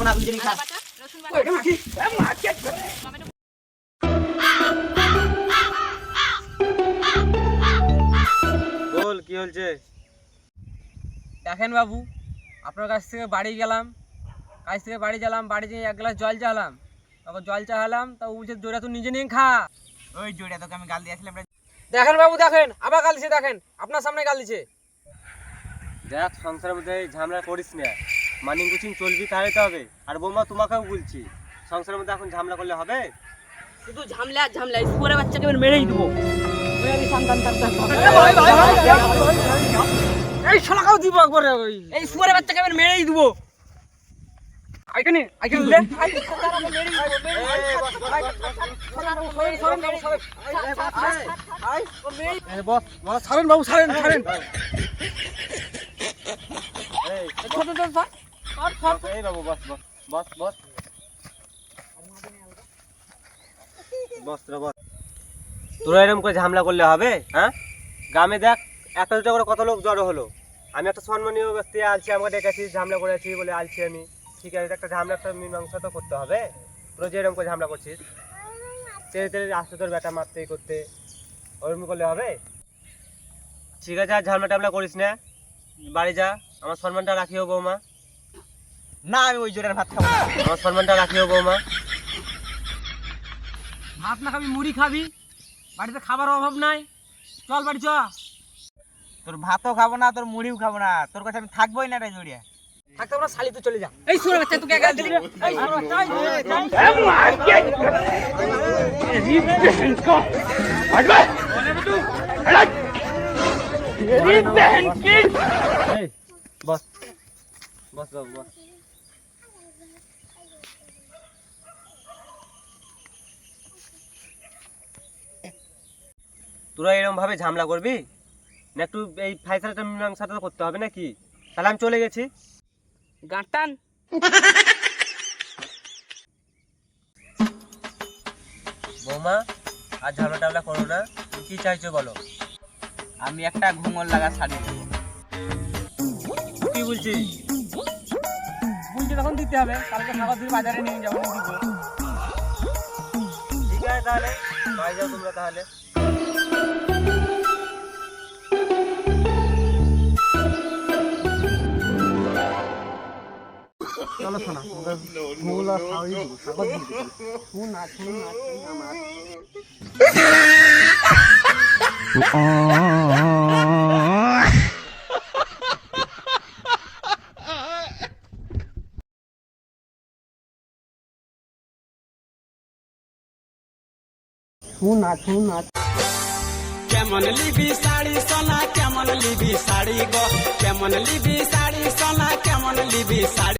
এখন আপনি যদি খান বল কি হচ্ছে? দেখেন বাবু, আপনার কাছ থেকে বাড়ি গেলাম, বাড়ি গিয়ে এক গ্লাস জল চালাম, তখন জল চালাম তা বলছে জোড়া তুই নিজে নিয়ে খা। ওই জোড়া তোকে আমি গাল দিয়েছিলাম। দেখেন বাবু, দেখেন আবার গাল দিছে, দেখেন আপনার সামনে গাল দিছে। দেখ, সংসারের মধ্যে ঝামেলা করিস না, মানিং কুচিং চলবি তাহলে তো হবে। আর বৌমা তোমাকেও বলছি, সংসারের মধ্যে এখন ঝামেলা করলে হবে? শুধু ঝামলা আর ঝামলা, এই সুয়ারের বাচ্চাকে এবার মেরেই দেবো। এই শালাকেও দিব একবার, এই সুয়ারের বাচ্চাকে এবার মেরেই দেবো। আইকানি লে বস বস, ছাড়েন বাবু, ছাড়েন ছাড়েন। এই বাবু বস বস বস বস বস তোরা বস। তোরা এরকম করে ঝামেলা করলে হবে? হ্যাঁ, গ্রামে দেখ একটা দুটো করে কত লোক জড়ো হলো, আমি একটা সম্মানীয় ব্যক্তি আলছি, আমাকে ডেকেছিস, ঝামেলা করেছি বলে আলছি আমি, ঠিক আছে, একটা ঝামেলা একটা মীমাংসা তো করতে হবে। তোরা যে এরকম করে ঝামেলা করছিস, তেরে তেরে আসতে তোর ব্যাটা মারতে করতে, ওরকম করলে হবে? ঠিক আছে, আর ঝামেলা টামলা করিস না, বাড়ি যা, আমার সম্মানটা রাখিও বৌমা। না, আমি ওই জোড়ার ভাত খাবো না। আমার সম্মানটা রাখিও বৌমা। ভাত না খাবি, মুড়ি খাবি, বাড়িতে খাবার অভাব নাই, চল বাড়ি চ। তোর ভাতও খাবো না, তোর মুড়িও খাবো না, তোর কাছে আমি থাকবোই না রে জড়িয়া। থাকতে না, শালি তুই চলে যা। এই সুয়ারের বাচ্চা তোকে গাল দিলি। এই সুয়ারের বাচ্চা, এই, বস বস বাবু বস। তোরা এরকম ভাবে ঝামেলা করবি না? একটু এই ফাইসালাটা মীমাংসাটা তো করতে হবে নাকি? তাহলে আমি চলে গেছি। গাঁটান বৌমা, আর ঝামেলা টামলা করো না, তুমি কি চাইছো বলো? আমি একটা ঘুঙর লাগা শাড়ি দেবো। কি বলছিস? বুঝতে তখন দিতে হবে, কালকে খাবার দিয়ে বাজারে নিয়ে যাবো, দিব। ঠিক আছে, তাহলে বাড়ি যাও তোমরা তাহলে। চলো শোনা, ভুল আর স্বাভাবিক খাবার দিয়ে দিতে হবে। শুন না আমার কেমন লিবি শাড়ি সোনা, কেমন লিবি শাড়ি গো, কেমন লিবি শাড়ি সোনা, কেমন লিবি শাড়ি।